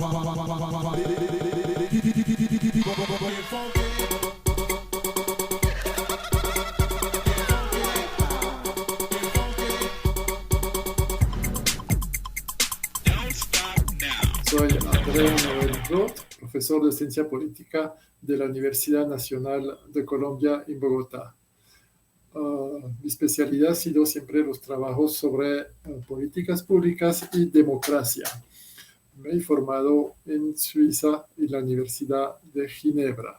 Soy Andrea Noel, profesor de Ciencia Política de la Universidad Nacional de Colombia en Bogotá. Mi especialidad ha sido siempre los trabajos sobre políticas públicas y democracia. Me he formado en Suiza y la Universidad de Ginebra.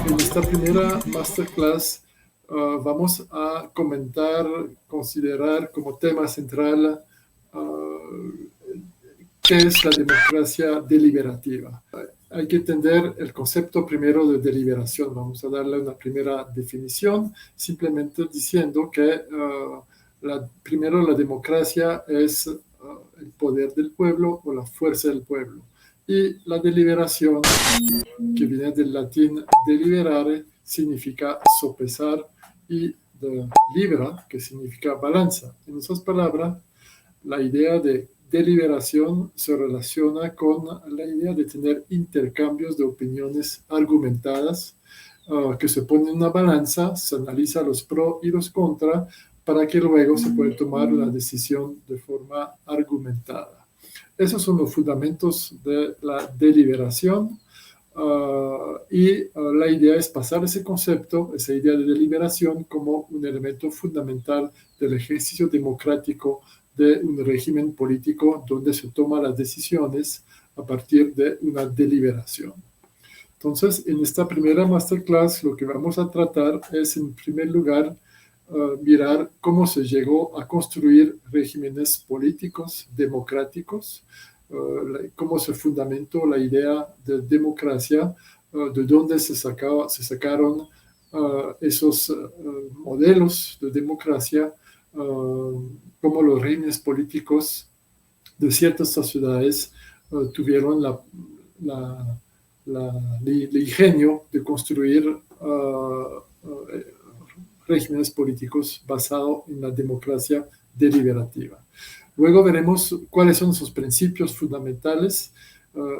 En esta primera masterclass vamos a considerar como tema central qué es la democracia deliberativa. Hay que entender el concepto primero de deliberación. Vamos a darle una primera definición, simplemente diciendo que primero la democracia es el poder del pueblo o la fuerza del pueblo. Y la deliberación, que viene del latín deliberare, significa sopesar, y de libera, que significa balanza. En otras palabras, la idea de deliberación se relaciona con la idea de tener intercambios de opiniones argumentadas que se ponen en una balanza, se analiza los pros y los contras para que luego se pueda tomar la decisión de forma argumentada. Esos son los fundamentos de la deliberación. La idea es pasar ese concepto, esa idea de deliberación, como un elemento fundamental del ejercicio democrático de un régimen político donde se toman las decisiones a partir de una deliberación. Entonces, en esta primera masterclass lo que vamos a tratar es, en primer lugar, mirar cómo se llegó a construir regímenes políticos democráticos, cómo se fundamentó la idea de democracia, de dónde se sacaron esos modelos de democracia, cómo los regímenes políticos de ciertas sociedades tuvieron el ingenio de construir regímenes políticos basados en la democracia deliberativa. Luego veremos cuáles son sus principios fundamentales,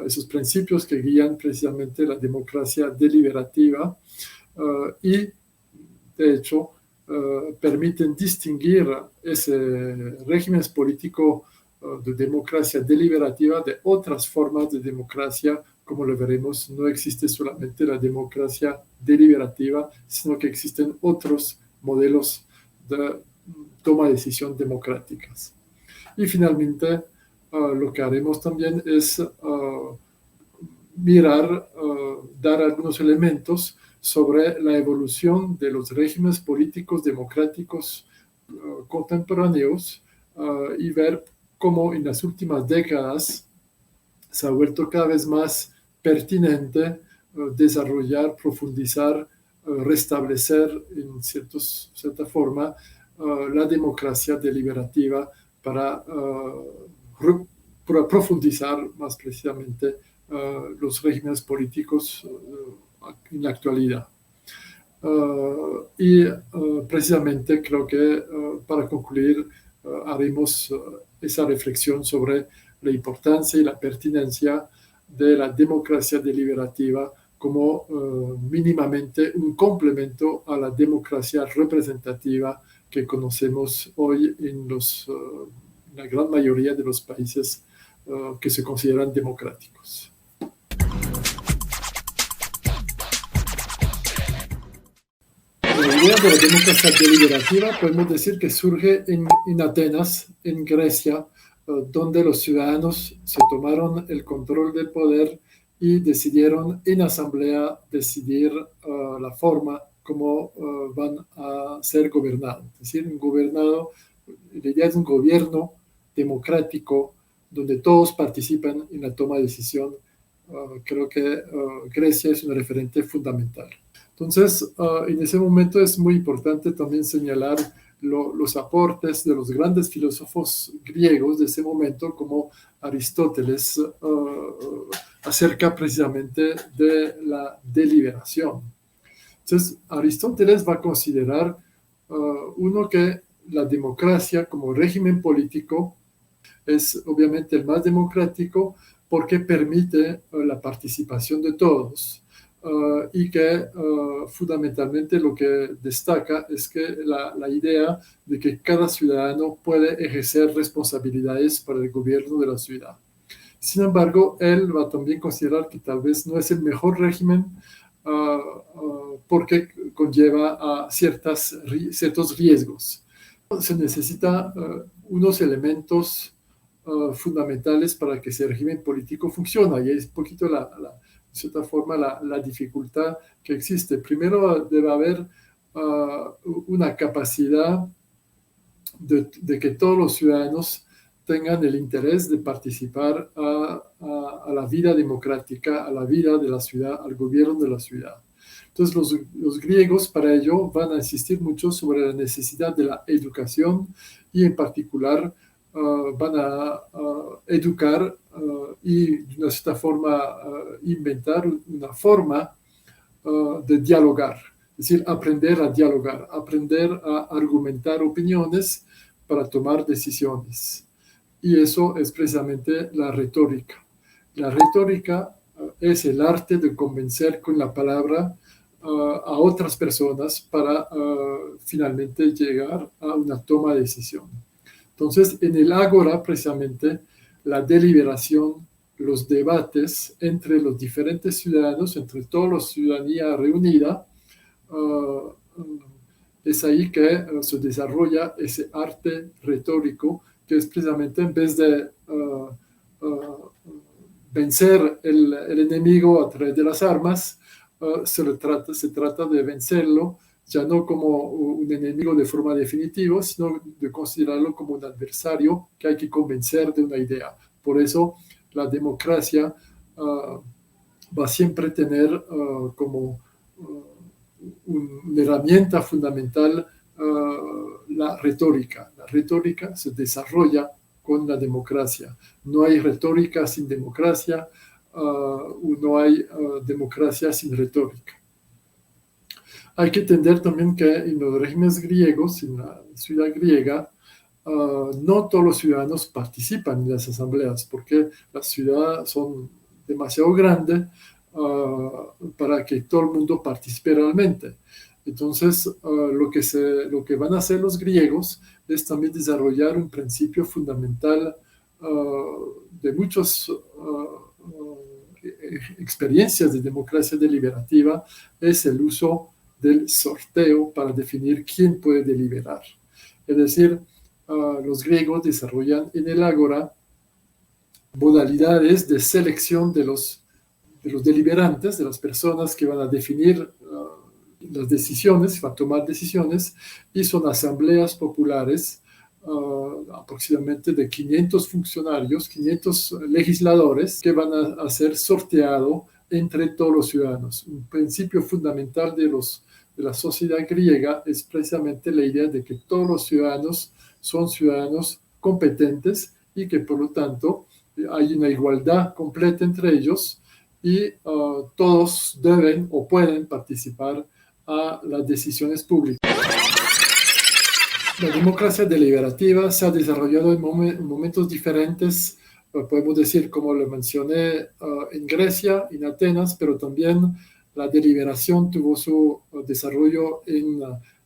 esos principios que guían precisamente la democracia deliberativa y, de hecho, permiten distinguir ese régimen político de democracia deliberativa de otras formas de democracia. Como lo veremos, no existe solamente la democracia deliberativa, sino que existen otros modelos de toma de decisión democráticas. Y finalmente, lo que haremos también es dar algunos elementos sobre la evolución de los regímenes políticos democráticos contemporáneos y ver cómo en las últimas décadas se ha vuelto cada vez más pertinente desarrollar, profundizar, restablecer en cierta forma la democracia deliberativa para profundizar más precisamente los regímenes políticos en la actualidad. Precisamente creo que para concluir haremos esa reflexión sobre la importancia y la pertinencia de la democracia deliberativa como mínimamente un complemento a la democracia representativa que conocemos hoy en la gran mayoría de los países que se consideran democráticos. La idea de la democracia deliberativa podemos decir que surge en Atenas, en Grecia, donde los ciudadanos se tomaron el control del poder y decidieron en asamblea decidir la forma como van a ser gobernados. Es decir, la idea es un gobierno democrático donde todos participan en la toma de decisión. Creo que Grecia es un referente fundamental. Entonces, en ese momento es muy importante también señalar los aportes de los grandes filósofos griegos de ese momento, como Aristóteles, acerca precisamente de la deliberación. Entonces, Aristóteles va a considerar que la democracia como régimen político es obviamente el más democrático porque permite la participación de todos y que fundamentalmente lo que destaca es que la idea de que cada ciudadano puede ejercer responsabilidades para el gobierno de la ciudad. Sin embargo, él va también a considerar que tal vez no es el mejor régimen porque conlleva a ciertos riesgos. Se necesita unos elementos fundamentales para que ese régimen político funcione. Y es un poquito, de cierta forma, la dificultad que existe. Primero debe haber una capacidad de que todos los ciudadanos tengan el interés de participar a la vida democrática, a la vida de la ciudad, al gobierno de la ciudad. Entonces los griegos para ello van a insistir mucho sobre la necesidad de la educación y en particular van a educar y de una cierta forma inventar una forma de dialogar, es decir, aprender a dialogar, aprender a argumentar opiniones para tomar decisiones. Y eso es precisamente la retórica. La retórica es el arte de convencer con la palabra a otras personas para finalmente llegar a una toma de decisión. Entonces, en el ágora, precisamente, la deliberación, los debates entre los diferentes ciudadanos, entre toda la ciudadanía reunida, es ahí que se desarrolla ese arte retórico, que es precisamente en vez de vencer el enemigo a través de las armas, se trata de vencerlo ya no como un enemigo de forma definitiva, sino de considerarlo como un adversario que hay que convencer de una idea. Por eso la democracia va a siempre tener como una herramienta fundamental la retórica. La retórica se desarrolla con la democracia. No hay retórica sin democracia, no hay democracia sin retórica. Hay que entender también que en los regímenes griegos, en la ciudad griega, no todos los ciudadanos participan en las asambleas porque las ciudades son demasiado grandes para que todo el mundo participe realmente. Entonces, lo que van a hacer los griegos es también desarrollar un principio fundamental de muchas experiencias de democracia deliberativa, es el uso del sorteo para definir quién puede deliberar. Es decir, los griegos desarrollan en el ágora modalidades de selección de los deliberantes, de las personas que van a definir las decisiones, van a tomar decisiones, y son asambleas populares, aproximadamente de 500 funcionarios, 500 legisladores que van a ser sorteados entre todos los ciudadanos. Un principio fundamental de la sociedad griega es precisamente la idea de que todos los ciudadanos son ciudadanos competentes y que por lo tanto hay una igualdad completa entre ellos y todos deben o pueden participar a las decisiones públicas. La democracia deliberativa se ha desarrollado en momentos diferentes, podemos decir, como lo mencioné, en Grecia, en Atenas, pero también la deliberación tuvo su desarrollo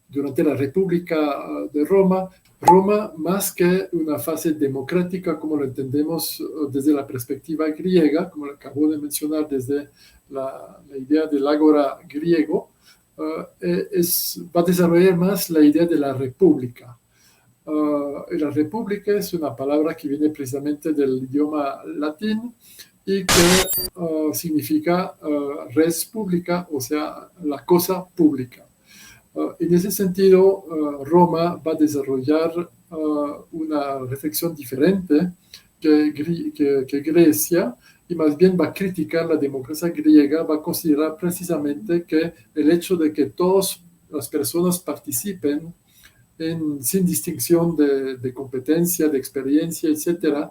durante la República de Roma. Roma, más que una fase democrática, como lo entendemos desde la perspectiva griega, como lo acabo de mencionar desde la idea del ágora griego, va a desarrollar más la idea de la república. La república es una palabra que viene precisamente del idioma latín y que significa res pública, o sea, la cosa pública. En ese sentido, Roma va a desarrollar una reflexión diferente que Grecia, y más bien va a criticar la democracia griega, va a considerar precisamente que el hecho de que todas las personas participen sin distinción de competencia, de experiencia, etc.,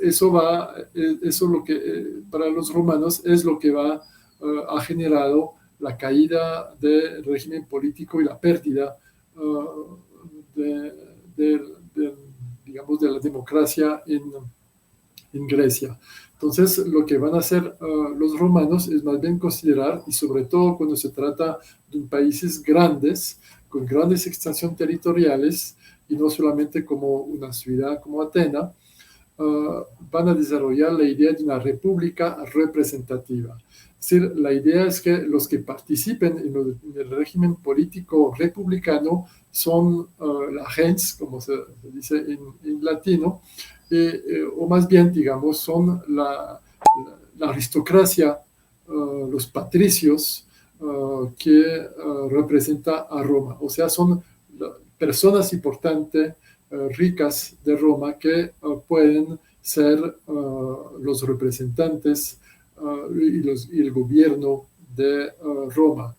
eso lo que para los romanos es lo que ha generado la caída del régimen político y la pérdida de, de, de, digamos, de la democracia en Grecia. Entonces, lo que van a hacer los romanos es más bien considerar, y sobre todo cuando se trata de países grandes, con grandes extensiones territoriales, y no solamente como una ciudad como Atenas, van a desarrollar la idea de una república representativa. Es decir, la idea es que los que participen en el régimen político republicano son la gens, como se dice en latino, o más bien, digamos, son la aristocracia, los patricios que representa a Roma. O sea, son personas importantes, ricas de Roma que pueden ser los representantes y el gobierno de Roma.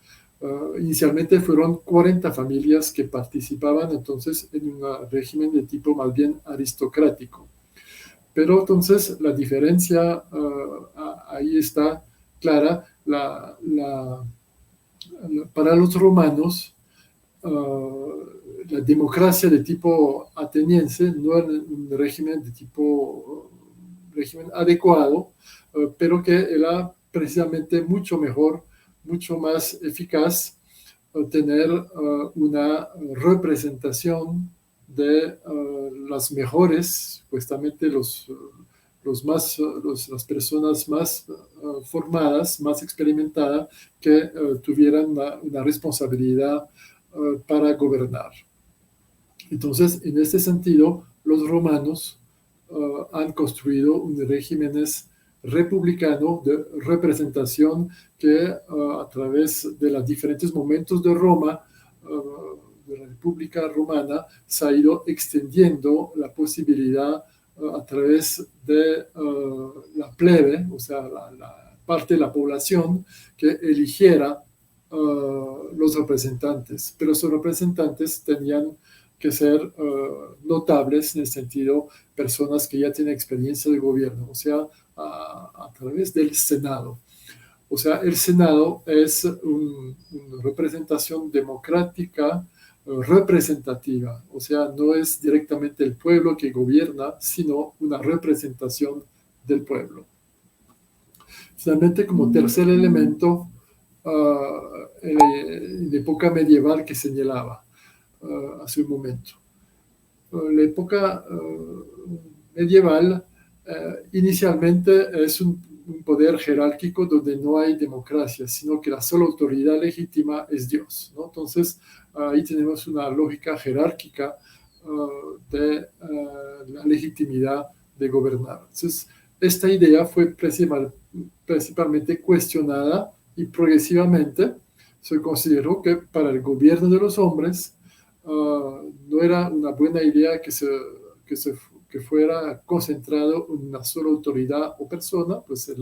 Inicialmente fueron 40 familias que participaban entonces en un régimen de tipo más bien aristocrático. Pero entonces la diferencia ahí está clara. Para los romanos, la democracia de tipo ateniense no era un régimen de tipo régimen adecuado, pero que era precisamente mucho mejor, mucho más eficaz tener una representación de las mejores, justamente las personas más formadas, más experimentadas, que tuvieran una responsabilidad para gobernar. Entonces, en este sentido, los romanos han construido un régimen republicano de representación que a través de los diferentes momentos de Roma, de la República Romana, se ha ido extendiendo la posibilidad a través de la plebe, o sea, la parte de la población que eligiera los representantes, pero esos representantes tenían que ser notables en el sentido personas que ya tienen experiencia de gobierno, o sea, a través del Senado. O sea, el Senado es una representación democrática representativa, o sea, no es directamente el pueblo que gobierna, sino una representación del pueblo. Finalmente, como tercer elemento, en la época medieval que señalaba hace un momento. La época medieval inicialmente es un poder jerárquico donde no hay democracia, sino que la sola autoridad legítima es Dios, ¿no? Entonces, ahí tenemos una lógica jerárquica de la legitimidad de gobernar. Entonces, esta idea fue principalmente cuestionada y progresivamente se consideró que para el gobierno de los hombres no era una buena idea que fuera concentrado en una sola autoridad o persona, pues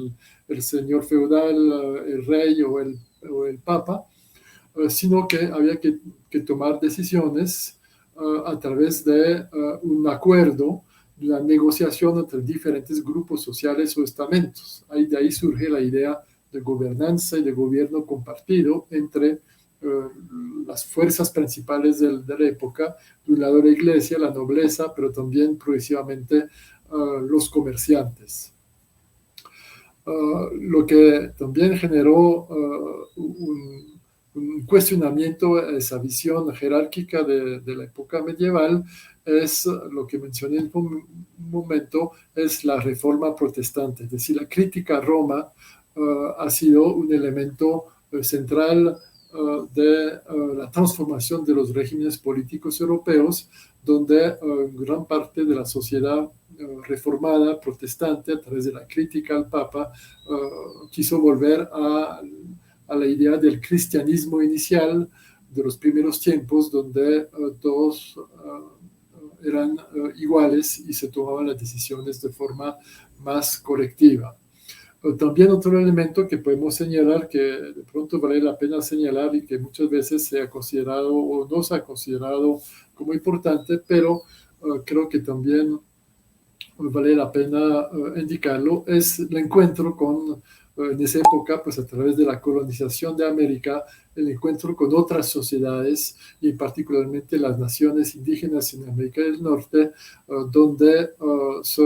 el señor feudal, el rey o el papa, sino que había que tomar decisiones a través de un acuerdo, la negociación entre diferentes grupos sociales o estamentos. De ahí surge la idea de gobernanza y de gobierno compartido entre las fuerzas principales de la época, de un lado la iglesia, la nobleza, pero también progresivamente los comerciantes. Lo que también generó un cuestionamiento a esa visión jerárquica de la época medieval es lo que mencioné en un momento, es la reforma protestante, es decir, la crítica a Roma ha sido un elemento central de la transformación de los regímenes políticos europeos, donde gran parte de la sociedad reformada, protestante, a través de la crítica al Papa, quiso volver a la idea del cristianismo inicial de los primeros tiempos, donde todos eran iguales y se tomaban las decisiones de forma más colectiva. También otro elemento que podemos señalar, que de pronto vale la pena señalar y que muchas veces se ha considerado o no se ha considerado como importante, pero creo que también vale la pena indicarlo, es el encuentro con en esa época, pues a través de la colonización de América, el encuentro con otras sociedades y particularmente las naciones indígenas en América del Norte, donde se,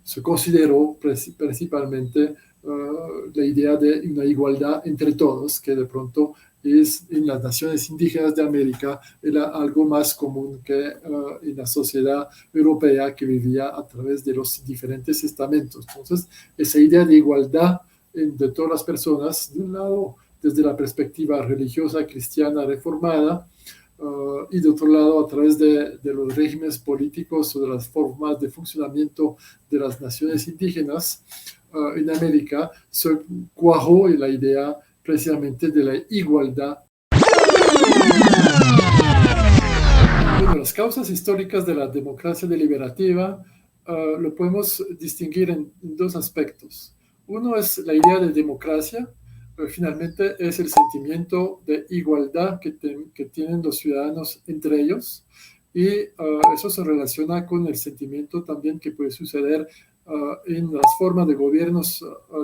se consideró principalmente la idea de una igualdad entre todos, que de pronto es en las naciones indígenas de América era algo más común que en la sociedad europea que vivía a través de los diferentes estamentos. Entonces, esa idea de igualdad de todas las personas, de un lado, desde la perspectiva religiosa cristiana reformada, y de otro lado, a través de los regímenes políticos o de las formas de funcionamiento de las naciones indígenas en América, se cuajó en la idea precisamente de la igualdad. Bueno, las causas históricas de la democracia deliberativa lo podemos distinguir en dos aspectos. Uno es la idea de democracia, finalmente es el sentimiento de igualdad que tienen los ciudadanos entre ellos, y eso se relaciona con el sentimiento también que puede suceder en las formas de gobiernos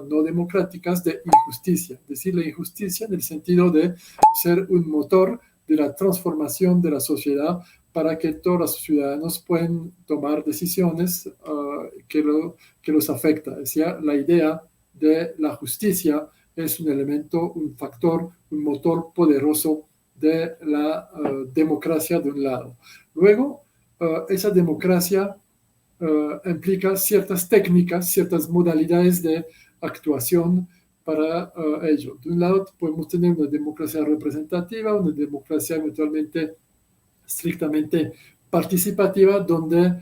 no democráticas de injusticia, es decir, la injusticia en el sentido de ser un motor de la transformación de la sociedad para que todos los ciudadanos puedan tomar decisiones que los afectan. Es decir, la idea de la justicia es un elemento, un factor, un motor poderoso de la democracia de un lado. Luego, esa democracia implica ciertas técnicas, ciertas modalidades de actuación para ello. De un lado, podemos tener una democracia representativa, una democracia eventualmente estrictamente participativa, donde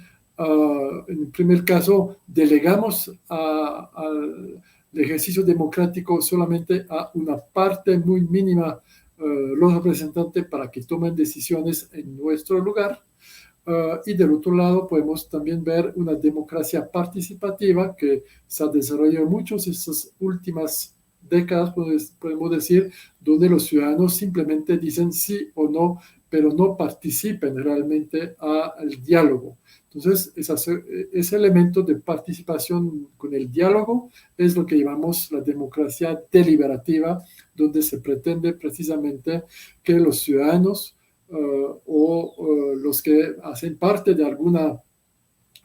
en el primer caso delegamos al ejercicio democrático solamente a una parte muy mínima los representantes para que tomen decisiones en nuestro lugar. Y del otro lado podemos también ver una democracia participativa que se ha desarrollado mucho en estas últimas décadas, podemos decir, donde los ciudadanos simplemente dicen sí o no, pero no participen realmente al diálogo. Entonces, ese elemento de participación con el diálogo es lo que llamamos la democracia deliberativa, donde se pretende precisamente que los ciudadanos los que hacen parte de algunas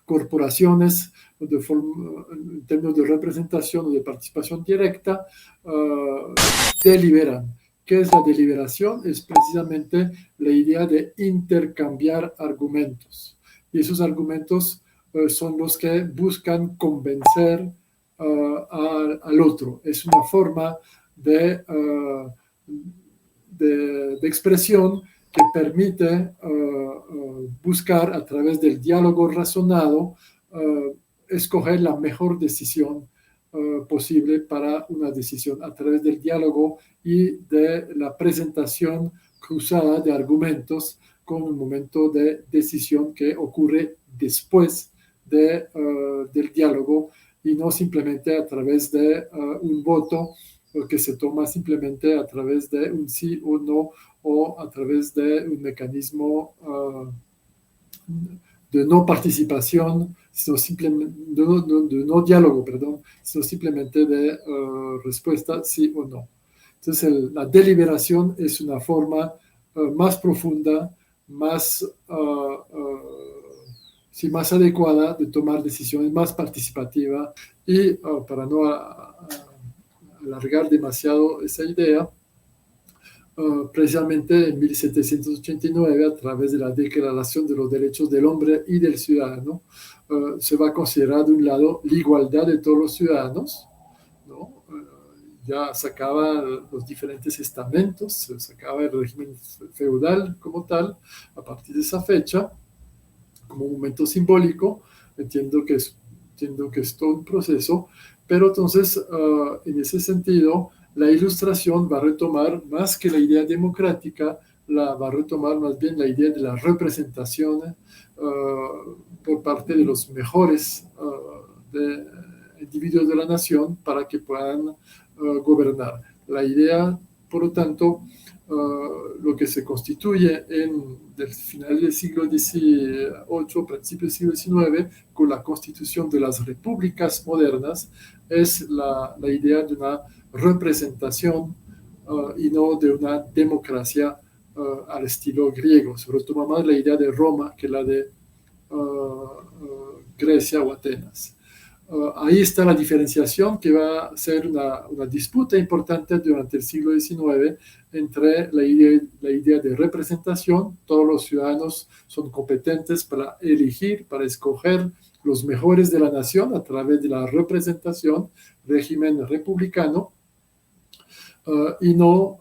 corporaciones en términos de representación o de participación directa, deliberan. ¿Qué es la deliberación? Es precisamente la idea de intercambiar argumentos. Y esos argumentos son los que buscan convencer al otro. Es una forma de expresión que permite buscar a través del diálogo razonado escoger la mejor decisión posible para una decisión a través del diálogo y de la presentación cruzada de argumentos con un momento de decisión que ocurre después del diálogo y no simplemente a través de un voto que se toma simplemente a través de un sí o no o a través de un mecanismo de no participación, sino simplemente, de no diálogo, perdón, sino simplemente de respuesta sí o no. Entonces, la deliberación es una forma más profunda, más, sí, más adecuada de tomar decisiones, más participativa y para no alargar demasiado esa idea, precisamente en 1789, a través de la Declaración de los Derechos del Hombre y del Ciudadano, se va a considerar de un lado la igualdad de todos los ciudadanos, ¿no? Ya se acaban los diferentes estamentos, se acaba el régimen feudal como tal, a partir de esa fecha, como un momento simbólico. Entiendo que es todo un proceso, pero entonces, en ese sentido, la Ilustración va a retomar más que la idea democrática, va a retomar más bien la idea de la representación por parte de los mejores individuos de la nación para que puedan gobernar. La idea, por lo tanto, lo que se constituye del final del siglo XVIII, principio del siglo XIX, con la constitución de las repúblicas modernas, es la idea de una representación y no de una democracia al estilo griego. Se retoma más la idea de Roma que la de Grecia o Atenas. Ahí está la diferenciación que va a ser una disputa importante durante el siglo XIX entre la idea de representación. Todos los ciudadanos son competentes para elegir, para escoger los mejores de la nación a través de la representación, régimen republicano, y no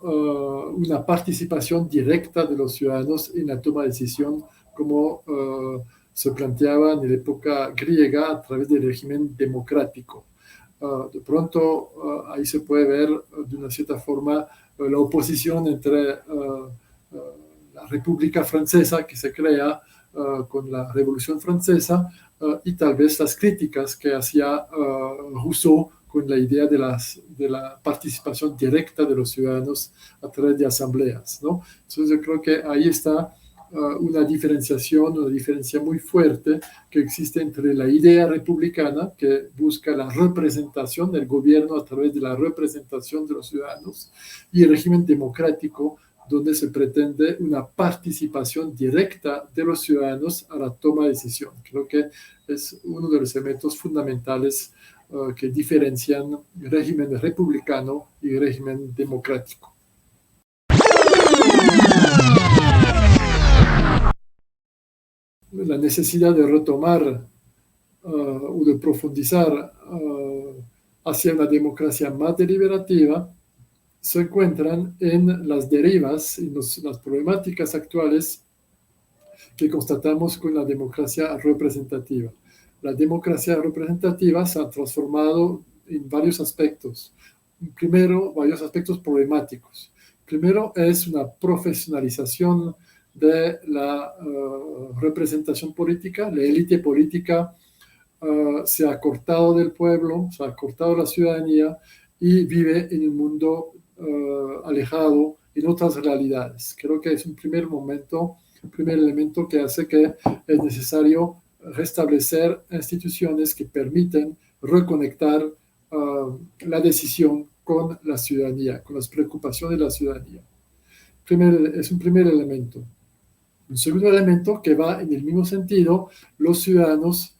una participación directa de los ciudadanos en la toma de decisión como se planteaba en la época griega a través del régimen democrático. De pronto ahí se puede ver de una cierta forma la oposición entre la República Francesa que se crea con la Revolución Francesa y tal vez las críticas que hacía Rousseau con la idea de la participación directa de los ciudadanos a través de asambleas, ¿no? Entonces yo creo que ahí está una diferencia muy fuerte que existe entre la idea republicana, que busca la representación del gobierno a través de la representación de los ciudadanos, y el régimen democrático, donde se pretende una participación directa de los ciudadanos a la toma de decisión. Creo que es uno de los elementos fundamentales que diferencian régimen republicano y régimen democrático. La necesidad de retomar o de profundizar hacia una democracia más deliberativa se encuentran en las derivas y las problemáticas actuales que constatamos con la democracia representativa. La democracia representativa se ha transformado en varios aspectos. Primero, varios aspectos problemáticos. Primero es una profesionalización de la representación política. La élite política se ha cortado del pueblo, se ha cortado de la ciudadanía y vive en un mundo alejado en otras realidades. Creo que es un primer elemento que hace que es necesario restablecer instituciones que permiten reconectar la decisión con la ciudadanía, con las preocupaciones de la ciudadanía. Es un primer elemento. Un segundo elemento que va en el mismo sentido: los ciudadanos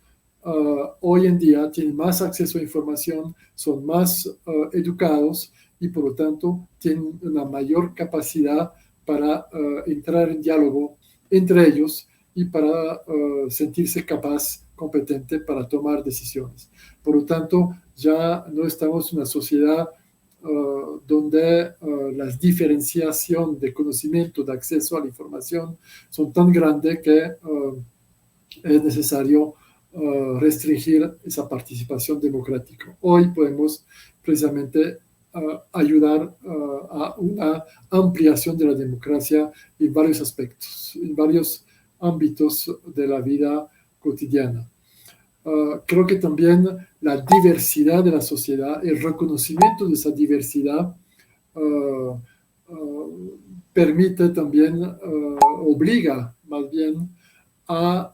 hoy en día tienen más acceso a información, son más educados y por lo tanto tienen una mayor capacidad para entrar en diálogo entre ellos y para sentirse competente para tomar decisiones. Por lo tanto, ya no estamos en una sociedad donde las diferenciación de conocimiento, de acceso a la información son tan grandes que es necesario restringir esa participación democrática. Hoy podemos precisamente ayudar a una ampliación de la democracia en varios aspectos, en varios ámbitos de la vida cotidiana. Creo que también la diversidad de la sociedad, el reconocimiento de esa diversidad permite también, obliga más bien a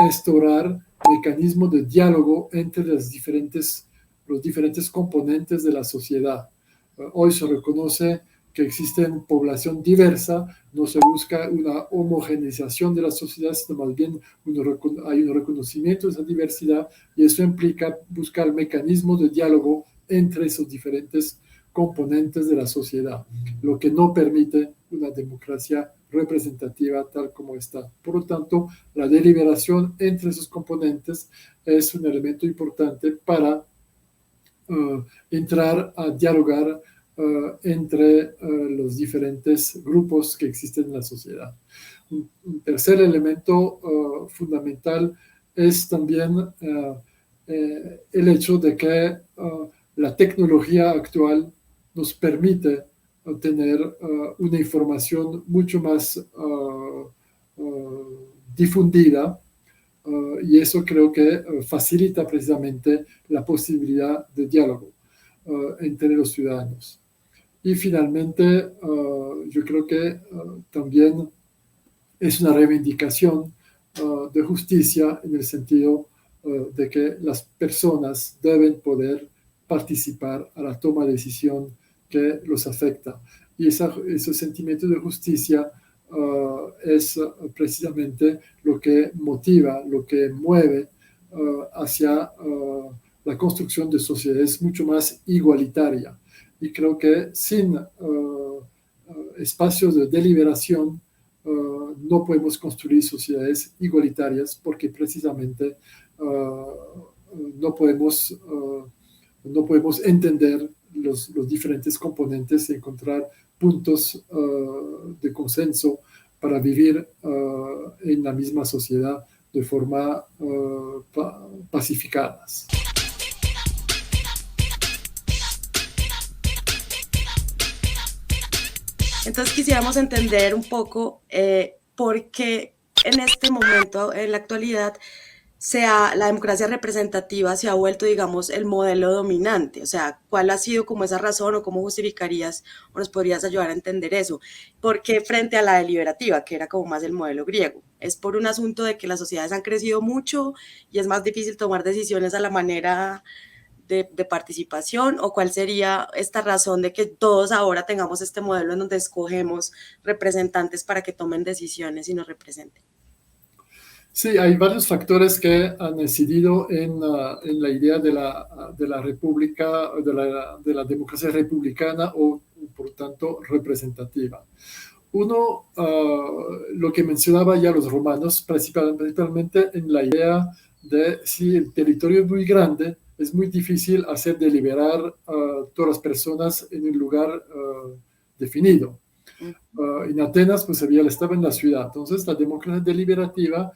instaurar mecanismos de diálogo entre los diferentes componentes de la sociedad. Hoy se reconoce que existe población diversa, no se busca una homogeneización de la sociedad, sino más bien hay un reconocimiento de esa diversidad, y eso implica buscar mecanismos de diálogo entre esos diferentes componentes de la sociedad, lo que no permite una democracia representativa tal como está. Por lo tanto, la deliberación entre esos componentes es un elemento importante para entrar a dialogar entre los diferentes grupos que existen en la sociedad. Un tercer elemento fundamental es también el hecho de que la tecnología actual nos permite tener una información mucho más difundida, y eso creo que facilita precisamente la posibilidad de diálogo entre los ciudadanos. Y finalmente, yo creo que también es una reivindicación de justicia en el sentido de que las personas deben poder participar a la toma de decisión que los afecta. Y ese sentimiento de justicia es precisamente lo que motiva, lo que mueve hacia la construcción de sociedades mucho más igualitarias. Y creo que sin espacios de deliberación no podemos construir sociedades igualitarias porque precisamente no podemos entender los diferentes componentes y encontrar puntos de consenso para vivir en la misma sociedad de forma pacificadas. Entonces quisiéramos entender un poco por qué en este momento, en la actualidad, la democracia representativa se ha vuelto, digamos, el modelo dominante. O sea, ¿cuál ha sido como esa razón o cómo justificarías o nos podrías ayudar a entender eso? Porque frente a la deliberativa, que era como más el modelo griego, es por un asunto de que las sociedades han crecido mucho y es más difícil tomar decisiones a la manera de participación, o cuál sería esta razón de que todos ahora tengamos este modelo en donde escogemos representantes para que tomen decisiones y nos representen. Sí, hay varios factores que han incidido en la idea de la república, de la democracia republicana o, por tanto, representativa. Uno, lo que mencionaba ya los romanos, principalmente en la idea de si el territorio es muy grande, es muy difícil hacer deliberar todas las personas en un lugar definido. En Atenas, pues estaba en la ciudad. Entonces, la democracia deliberativa,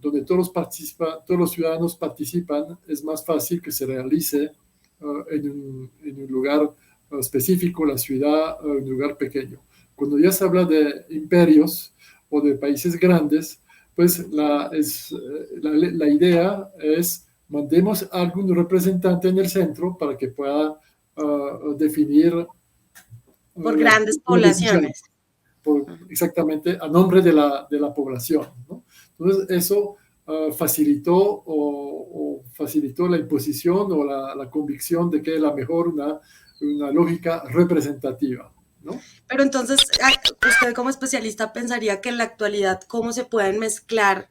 donde todos los ciudadanos participan, es más fácil que se realice en un lugar específico, la ciudad, un lugar pequeño. Cuando ya se habla de imperios o de países grandes, pues la idea es mandemos a algún representante en el centro para que pueda definir por grandes poblaciones. Exactamente a nombre de la población, ¿no? Entonces eso facilitó la imposición o la convicción de que era mejor una lógica representativa, ¿no? Pero entonces, usted como especialista pensaría que en la actualidad, ¿cómo se pueden mezclar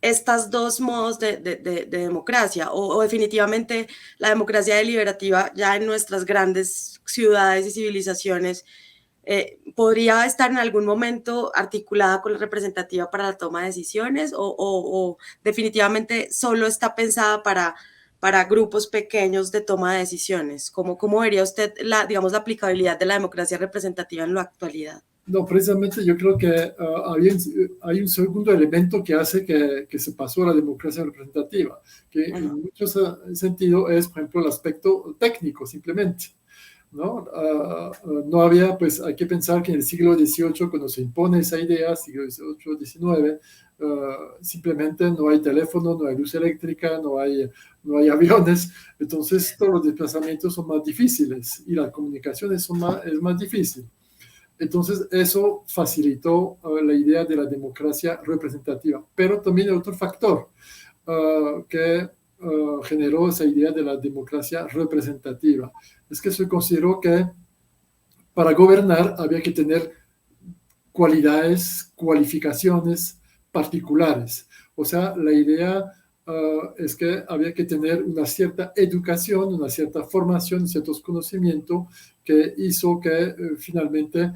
estos dos modos de democracia? O definitivamente la democracia deliberativa ya en nuestras grandes ciudades y civilizaciones podría estar en algún momento articulada con la representativa para la toma de decisiones, o definitivamente solo está pensada para grupos pequeños de toma de decisiones. ¿Cómo vería usted digamos, la aplicabilidad de la democracia representativa en la actualidad? No, precisamente yo creo que hay un segundo elemento que hace que se pasó a la democracia representativa, que en muchos sentidos es, por ejemplo, el aspecto técnico, simplemente. ¿No? No había, pues hay que pensar que en el siglo XVIII, cuando se impone esa idea, siglo XVIII, XIX, simplemente no hay teléfono, no hay luz eléctrica, no hay aviones, entonces todos los desplazamientos son más difíciles y la comunicación es más difícil. Entonces eso facilitó la idea de la democracia representativa, pero también hay otro factor que generó esa idea de la democracia representativa. Es que se consideró que para gobernar había que tener cualificaciones particulares. O sea, la idea es que había que tener una cierta educación, una cierta formación, ciertos conocimientos que hizo que finalmente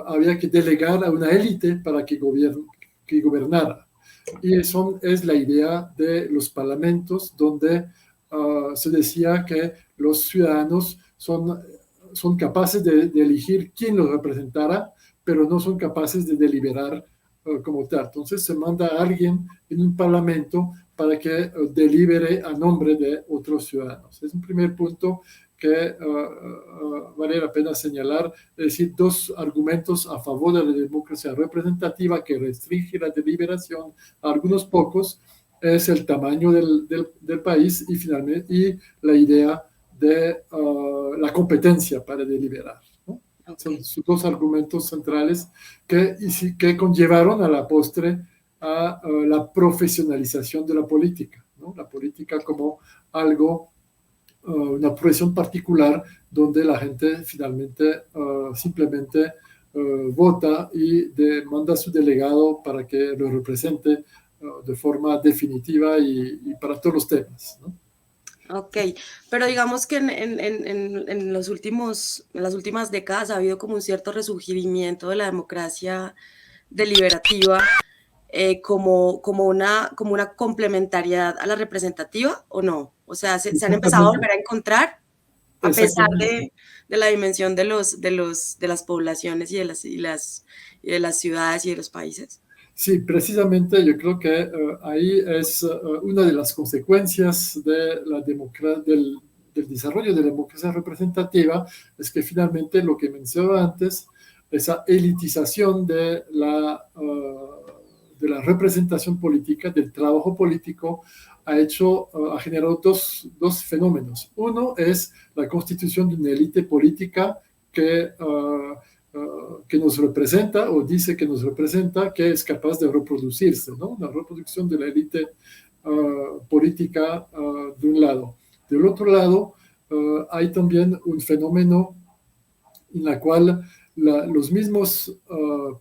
había que delegar a una élite para que gobernara. Y eso es la idea de los parlamentos, donde se decía que los ciudadanos son capaces de elegir quién los representara, pero no son capaces de deliberar como tal. Entonces se manda a alguien en un parlamento para que delibere a nombre de otros ciudadanos. Es un primer punto que vale la pena señalar, es decir, dos argumentos a favor de la democracia representativa que restringe la deliberación a algunos pocos, es el tamaño del país y finalmente y la idea de la competencia para deliberar, ¿no? Okay. Son sus dos argumentos centrales que conllevaron a la postre a la profesionalización de la política, ¿no? La política como algo, una profesión particular donde la gente finalmente simplemente vota y manda a su delegado para que lo represente de forma definitiva y para todos los temas, ¿no? Ok, pero digamos que en los en las últimas décadas ha habido como un cierto resurgimiento de la democracia deliberativa como una complementariedad a la representativa, ¿o no? O sea, se han empezado a Exactamente, volver a encontrar a pesar exactamente. de la dimensión de las poblaciones y de las ciudades y de los países. Sí, precisamente yo creo que ahí es una de las consecuencias de del desarrollo de la democracia representativa, es que finalmente lo que mencionaba antes, esa elitización de la representación política, del trabajo político, ha generado dos fenómenos. Uno es la constitución de una élite política que nos representa o dice que nos representa, que es capaz de reproducirse, ¿no? Una reproducción de la élite política de un lado. Del otro lado, hay también un fenómeno en el cual los mismos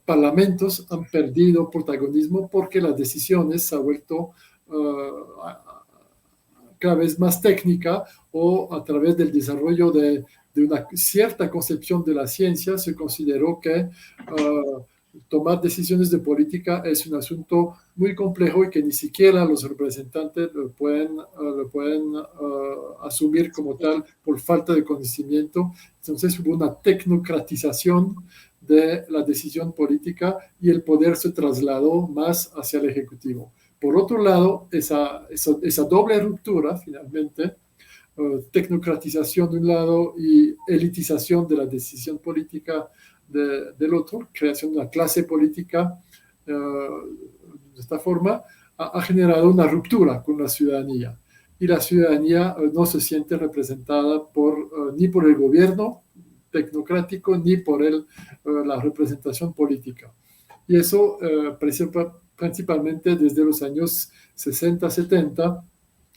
parlamentos han perdido protagonismo porque las decisiones se han vuelto cada vez más técnica o a través del desarrollo de una cierta concepción de la ciencia se consideró que tomar decisiones de política es un asunto muy complejo y que ni siquiera los representantes lo pueden asumir como tal por falta de conocimiento. Entonces hubo una tecnocratización de la decisión política y el poder se trasladó más hacia el Ejecutivo. Por otro lado, esa doble ruptura, finalmente, tecnocratización de un lado y elitización de la decisión política del otro, creación de una clase política de esta forma, ha generado una ruptura con la ciudadanía. Y la ciudadanía no se siente representada ni por el gobierno tecnocrático ni por la representación política. Y eso principalmente desde los años 60, 70,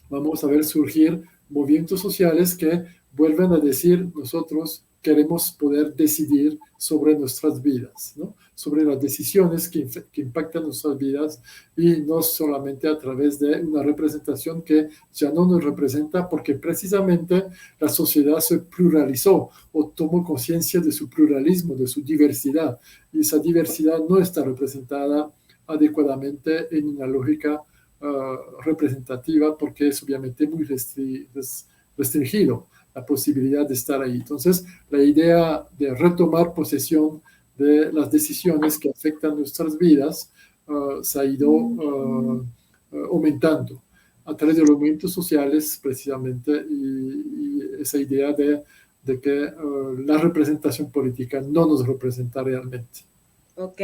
vamos a ver surgir movimientos sociales que vuelven a decir nosotros queremos poder decidir sobre nuestras vidas, ¿no? Sobre las decisiones que impactan nuestras vidas y no solamente a través de una representación que ya no nos representa porque precisamente la sociedad se pluralizó o tomó conciencia de su pluralismo, de su diversidad y esa diversidad no está representada adecuadamente en una lógica representativa porque es obviamente muy restringido la posibilidad de estar ahí. Entonces, la idea de retomar posesión de las decisiones que afectan nuestras vidas se ha ido aumentando a través de los movimientos sociales precisamente y esa idea de que la representación política no nos representa realmente. Ok,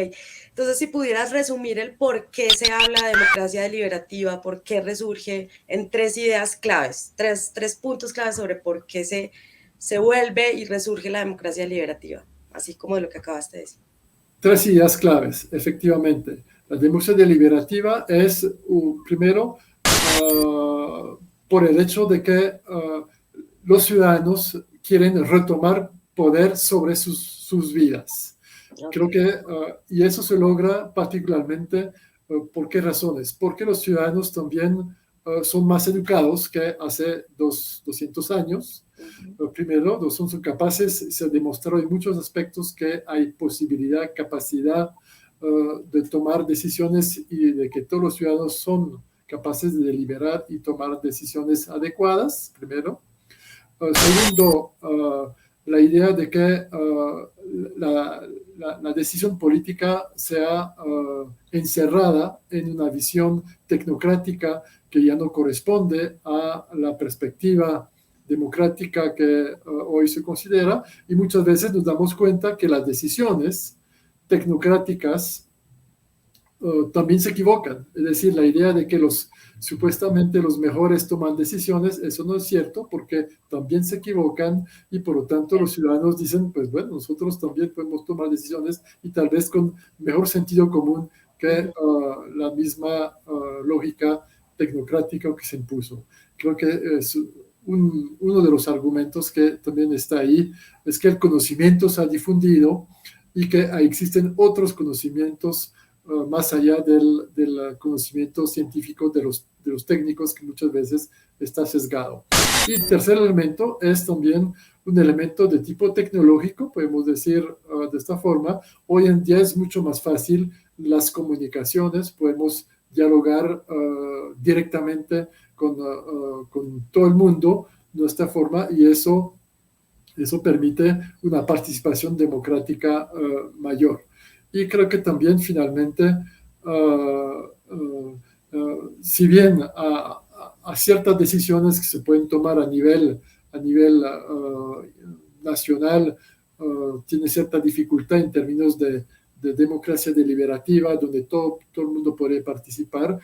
entonces si pudieras resumir el por qué se habla de democracia deliberativa, por qué resurge en tres ideas claves, tres puntos claves sobre por qué se vuelve y resurge la democracia deliberativa, así como de lo que acabaste de decir. Tres ideas claves, efectivamente. La democracia deliberativa es, primero, por el hecho de que los ciudadanos quieren retomar poder sobre sus vidas. Creo Okay. que, y eso se logra particularmente, ¿por qué razones? Porque los ciudadanos también son más educados que hace 200 años. Primero, son capaces, se ha demostrado en muchos aspectos que hay posibilidad, capacidad de tomar decisiones y de que todos los ciudadanos son capaces de deliberar y tomar decisiones adecuadas, primero. Segundo, la idea de que la decisión política sea encerrada en una visión tecnocrática que ya no corresponde a la perspectiva democrática que hoy se considera y muchas veces nos damos cuenta que las decisiones tecnocráticas también se equivocan. Es decir, la idea de que supuestamente los mejores toman decisiones, eso no es cierto porque también se equivocan y por lo tanto los ciudadanos dicen, pues bueno, nosotros también podemos tomar decisiones y tal vez con mejor sentido común que la misma lógica tecnocrática que se impuso. Creo que es uno de los argumentos que también está ahí, es que el conocimiento se ha difundido y que existen otros conocimientos más allá del conocimiento científico de los técnicos, que muchas veces está sesgado. Y el tercer elemento es también un elemento de tipo tecnológico, podemos decir de esta forma. Hoy en día es mucho más fácil las comunicaciones, podemos dialogar directamente con todo el mundo de esta forma y eso permite una participación democrática mayor. Y creo que también finalmente, si bien a ciertas decisiones que se pueden tomar a nivel nacional, tiene cierta dificultad en términos de democracia deliberativa, donde todo el mundo puede participar.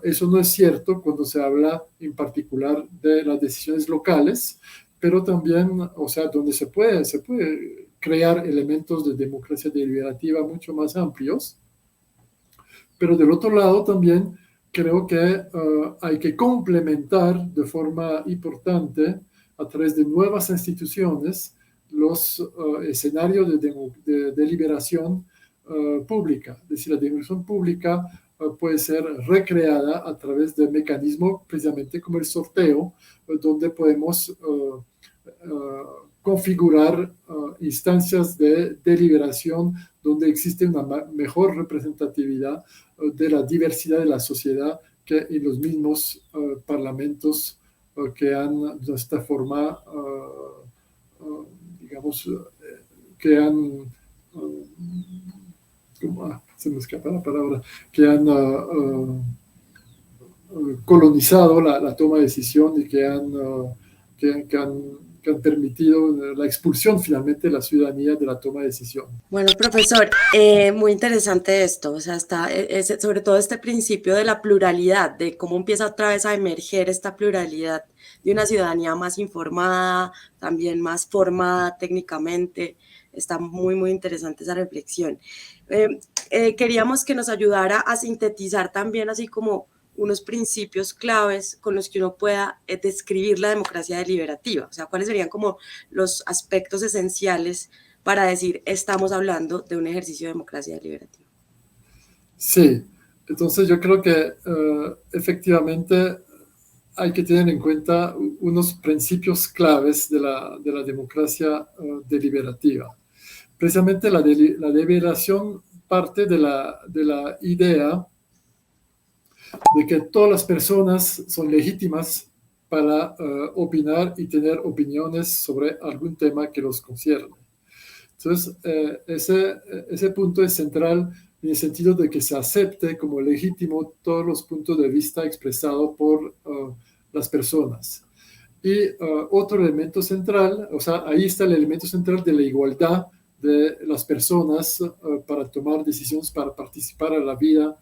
Eso no es cierto cuando se habla en particular de las decisiones locales, pero también, o sea, donde se puede crear elementos de democracia deliberativa mucho más amplios. Pero del otro lado también creo que hay que complementar de forma importante a través de nuevas instituciones los escenarios de deliberación pública. Es decir, la deliberación pública puede ser recreada a través de mecanismos precisamente como el sorteo, donde podemos configurar instancias de deliberación donde existe una mejor representatividad de la diversidad de la sociedad que en los mismos parlamentos que han de esta forma, digamos, que han, se me escapa la palabra, que han colonizado la toma de decisión y que han permitido la expulsión finalmente de la ciudadanía de la toma de decisión. Bueno, profesor, muy interesante esto, o sea, sobre todo este principio de la pluralidad, de cómo empieza otra vez a emerger esta pluralidad de una ciudadanía más informada, también más formada técnicamente. Está muy, muy interesante esa reflexión. Queríamos que nos ayudara a sintetizar también así como unos principios claves con los que uno pueda describir la democracia deliberativa. O sea, cuáles serían como los aspectos esenciales para decir estamos hablando de un ejercicio de democracia deliberativa. Sí, entonces yo creo que efectivamente hay que tener en cuenta unos principios claves de la democracia deliberativa. Precisamente la deliberación parte de la idea de que todas las personas son legítimas para opinar y tener opiniones sobre algún tema que los concierne. Entonces, ese punto es central en el sentido de que se acepte como legítimo todos los puntos de vista expresados por las personas. Y otro elemento central, o sea, ahí está el elemento central de la igualdad de las personas para tomar decisiones, para participar en la vida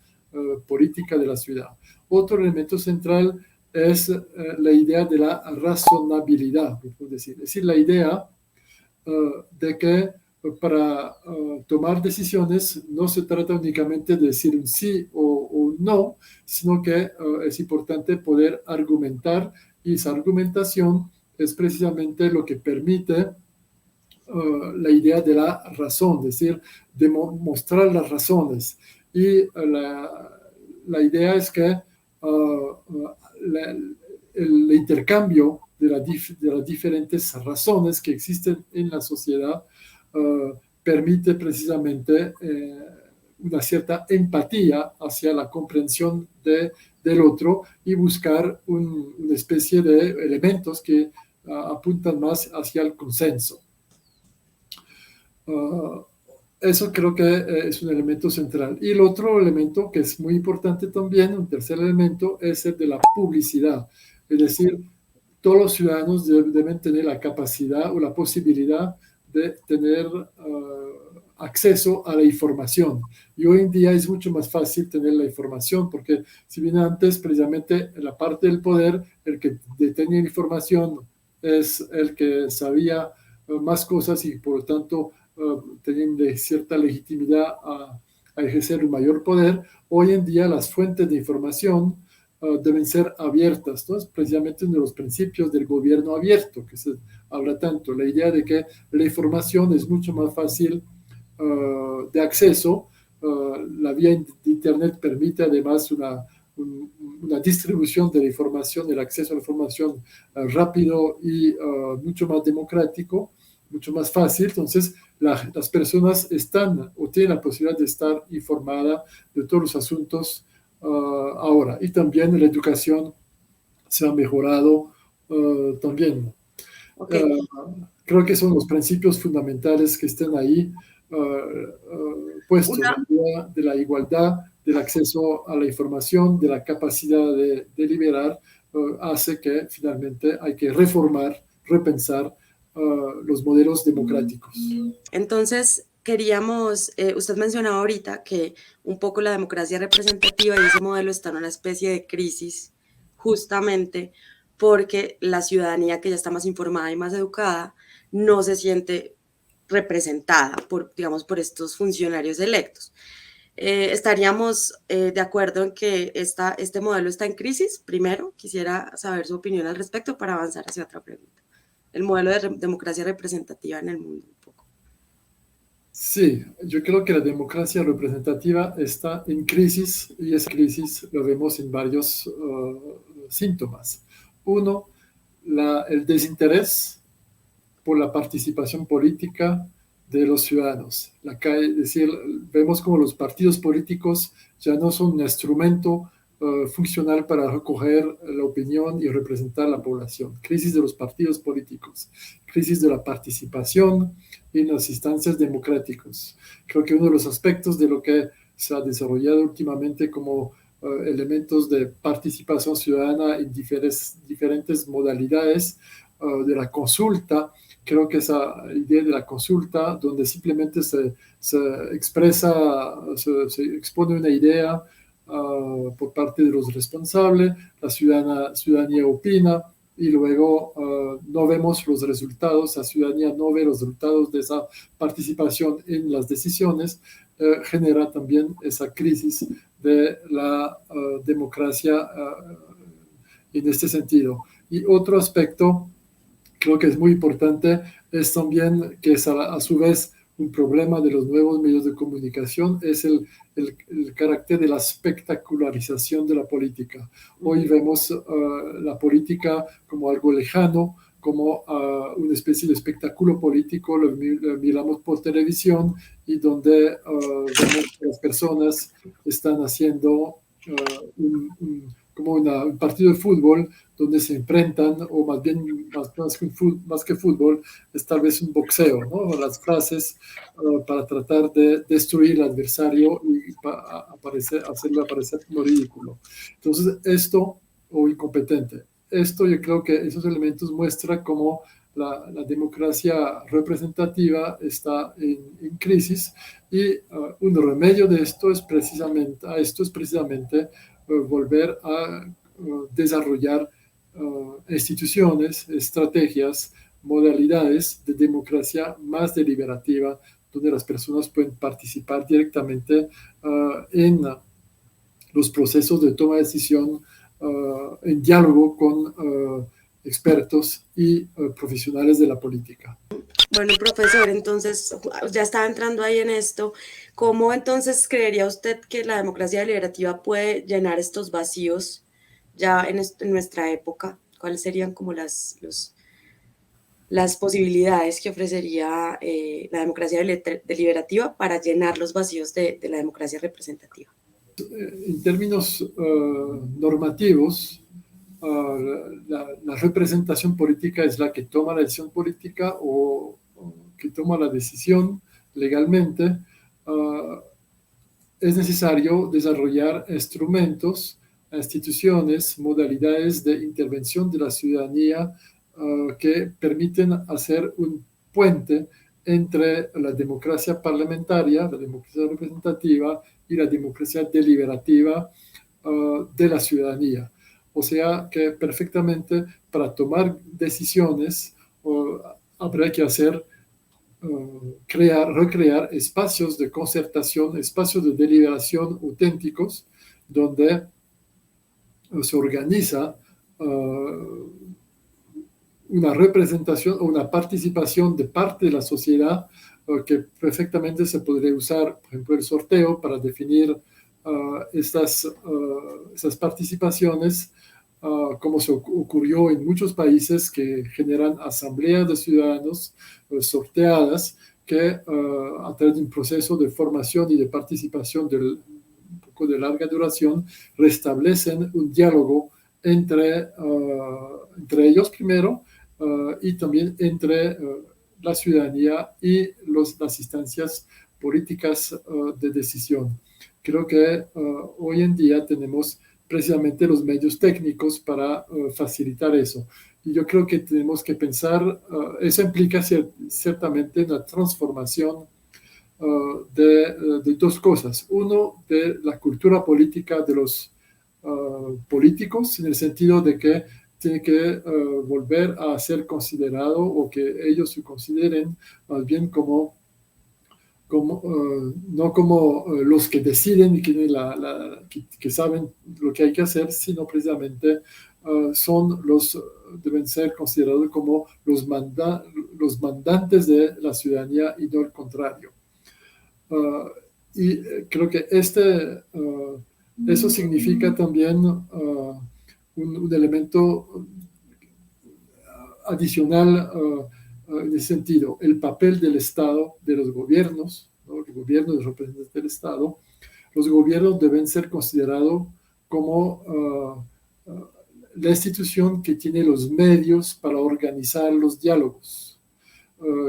política de la ciudad. Otro elemento central es la idea de la razonabilidad, es decir, la idea de que para tomar decisiones no se trata únicamente de decir un sí o un no, sino que es importante poder argumentar y esa argumentación es precisamente lo que permite la idea de la razón, es decir, de mostrar las razones. Y la idea es que el intercambio de las diferentes razones que existen en la sociedad permite precisamente una cierta empatía hacia la comprensión del otro y buscar una especie de elementos que apuntan más hacia el consenso. Eso creo que es un elemento central. Y el otro elemento que es muy importante también, un tercer elemento, es el de la publicidad. Es decir, todos los ciudadanos deben tener la capacidad o la posibilidad de tener acceso a la información. Y hoy en día es mucho más fácil tener la información, porque si bien antes precisamente en la parte del poder, el que detenía información es el que sabía más cosas y por lo tanto tenían de cierta legitimidad a ejercer un mayor poder. Hoy en día las fuentes de información deben ser abiertas, ¿no? Es precisamente uno de los principios del gobierno abierto, que se habla tanto, la idea de que la información es mucho más fácil de acceso. La vía de Internet permite además una distribución de la información, el acceso a la información rápido y mucho más democrático, mucho más fácil. Entonces, las personas están o tienen la posibilidad de estar informadas de todos los asuntos ahora. Y también la educación se ha mejorado también. Okay. Creo que son los principios fundamentales que están ahí puestos, la idea de la igualdad, del acceso a la información, de la capacidad de deliberar, hace que finalmente hay que reformar, repensar los modelos democráticos. Entonces, queríamos, usted mencionaba ahorita que un poco la democracia representativa y ese modelo está en una especie de crisis, justamente porque la ciudadanía que ya está más informada y más educada no se siente representada por, digamos, por estos funcionarios electos. ¿Estaríamos de acuerdo en que este modelo está en crisis? Primero, quisiera saber su opinión al respecto para avanzar hacia otra pregunta. El modelo de democracia representativa en el mundo, un poco. Sí, yo creo que la democracia representativa está en crisis y esa crisis lo vemos en varios síntomas. Uno, el desinterés por la participación política de los ciudadanos. Es decir, vemos como los partidos políticos ya no son un instrumento funcional para recoger la opinión y representar a la población. Crisis de los partidos políticos, crisis de la participación en las instancias democráticas. Creo que uno de los aspectos de lo que se ha desarrollado últimamente como elementos de participación ciudadana en diferentes modalidades de la consulta, creo que esa idea de la consulta, donde simplemente se expresa, se expone una idea por parte de los responsables, la ciudadanía opina y luego no vemos los resultados, la ciudadanía no ve los resultados de esa participación en las decisiones, genera también esa crisis de la democracia en este sentido. Y otro aspecto, creo que es muy importante, es también que es a su vez un problema de los nuevos medios de comunicación, es el carácter de la espectacularización de la política. Hoy vemos la política como algo lejano, como una especie de espectáculo político, lo miramos por televisión y donde vemos que las personas están haciendo como un partido de fútbol donde se enfrentan, o más bien, más que fútbol, es tal vez un boxeo, ¿no? Las frases para tratar de destruir al adversario y hacerlo aparecer como ridículo. Entonces, o incompetente. Yo creo que esos elementos muestran cómo la democracia representativa está en crisis y un remedio de esto es precisamente, volver a desarrollar instituciones, estrategias, modalidades de democracia más deliberativa, donde las personas pueden participar directamente en los procesos de toma de decisión, en diálogo con expertos y profesionales de la política. Bueno, profesor, entonces ya estaba entrando ahí en esto. ¿Cómo entonces creería usted que la democracia deliberativa puede llenar estos vacíos ya en nuestra época? ¿Cuáles serían como las posibilidades que ofrecería la democracia deliberativa para llenar los vacíos de la democracia representativa? En términos normativos, la representación política es la que toma la decisión política o que toma la decisión legalmente. Es necesario desarrollar instrumentos, instituciones, modalidades de intervención de la ciudadanía que permiten hacer un puente entre la democracia parlamentaria, la democracia representativa y la democracia deliberativa de la ciudadanía. O sea que perfectamente para tomar decisiones habrá que hacer, recrear espacios de concertación, espacios de deliberación auténticos, donde se organiza una representación o una participación de parte de la sociedad que perfectamente se podría usar, por ejemplo, el sorteo para definir estas participaciones, como se ocurrió en muchos países que generan asambleas de ciudadanos sorteadas que a través de un proceso de formación y de participación un poco de larga duración restablecen un diálogo entre ellos primero, y también entre la ciudadanía y las instancias políticas de decisión. Creo que hoy en día tenemos precisamente los medios técnicos para facilitar eso. Y yo creo que tenemos que pensar, eso implica ciertamente una transformación de dos cosas. Uno, de la cultura política de los políticos, en el sentido de que tiene que volver a ser considerado, o que ellos se consideren más bien no como los que deciden y que saben lo que hay que hacer, sino precisamente deben ser considerados como los mandantes de la ciudadanía y no el contrario. Y creo que eso significa también un elemento adicional en ese sentido, el papel del Estado, de los gobiernos, ¿no? El gobierno, de los representantes del Estado. Los gobiernos deben ser considerados como la institución que tiene los medios para organizar los diálogos,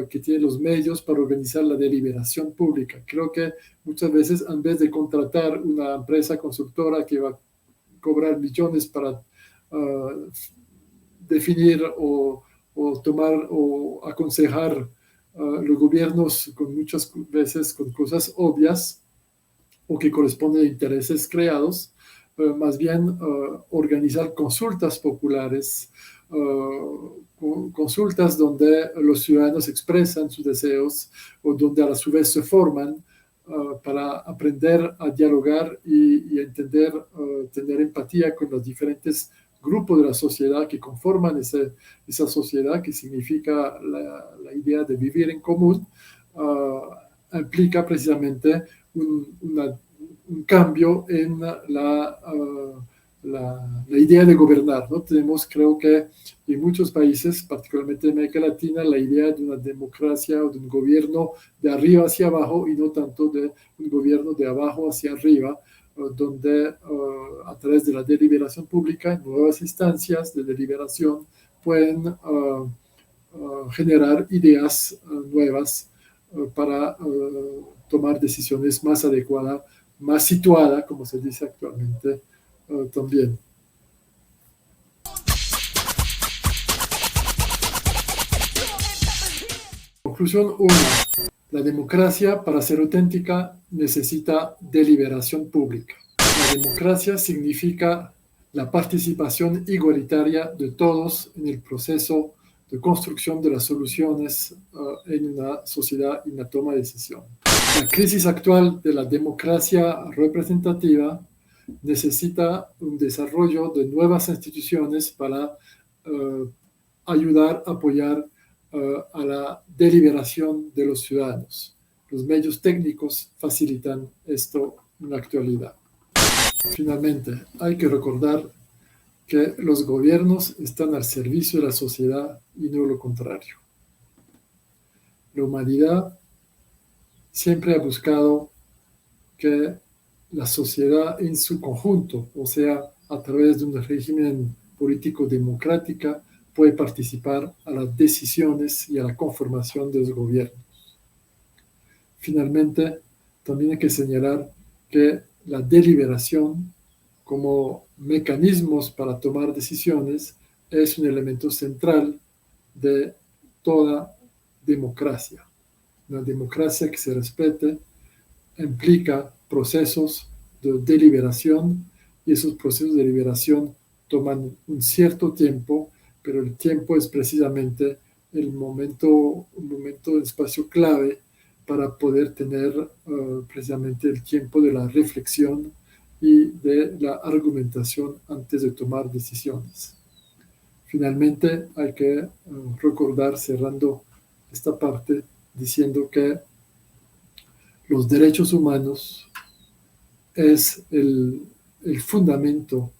que tiene los medios para organizar la deliberación pública. Creo que muchas veces, en vez de contratar una empresa consultora que va a cobrar millones para definir o tomar o aconsejar los gobiernos muchas veces con cosas obvias o que corresponden a intereses creados, más bien organizar consultas populares, consultas donde los ciudadanos expresan sus deseos o donde a su vez se forman para aprender a dialogar y a entender, tener empatía con los diferentes grupos de la sociedad que conforman esa sociedad, que significa la idea de vivir en común, implica precisamente un cambio en la idea de gobernar, ¿no? Tenemos, creo que en muchos países, particularmente en América Latina, la idea de una democracia o de un gobierno de arriba hacia abajo y no tanto de un gobierno de abajo hacia arriba, donde a través de la deliberación pública, nuevas instancias de deliberación pueden generar ideas nuevas para tomar decisiones más adecuadas, más situadas, como se dice actualmente también. Conclusión 1. La democracia, para ser auténtica, necesita deliberación pública. La democracia significa la participación igualitaria de todos en el proceso de construcción de las soluciones en una sociedad y en la toma de decisión. La crisis actual de la democracia representativa necesita un desarrollo de nuevas instituciones para ayudar, apoyar a la deliberación de los ciudadanos. Los medios técnicos facilitan esto en la actualidad. Finalmente, hay que recordar que los gobiernos están al servicio de la sociedad y no lo contrario. La humanidad siempre ha buscado que la sociedad en su conjunto, o sea, a través de un régimen político democrático, puede participar a las decisiones y a la conformación de los gobiernos. Finalmente, también hay que señalar que la deliberación como mecanismos para tomar decisiones es un elemento central de toda democracia. Una democracia que se respete implica procesos de deliberación y esos procesos de deliberación toman un cierto tiempo, pero el tiempo es precisamente un momento de espacio clave para poder tener precisamente el tiempo de la reflexión y de la argumentación antes de tomar decisiones. Finalmente, hay que recordar, cerrando esta parte, diciendo que los derechos humanos es el fundamento,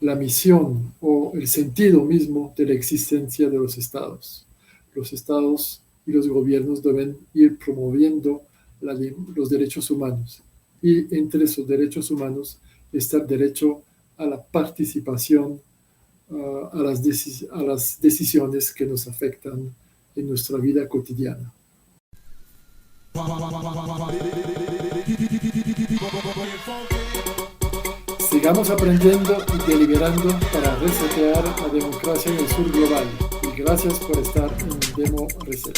la misión o el sentido mismo de la existencia de los estados. Los estados y los gobiernos deben ir promoviendo los derechos humanos. Y entre esos derechos humanos está el derecho a la participación, a las decisiones que nos afectan en nuestra vida cotidiana. Sigamos aprendiendo y deliberando para resetear la democracia en el sur global. Y gracias por estar en Demo Reset.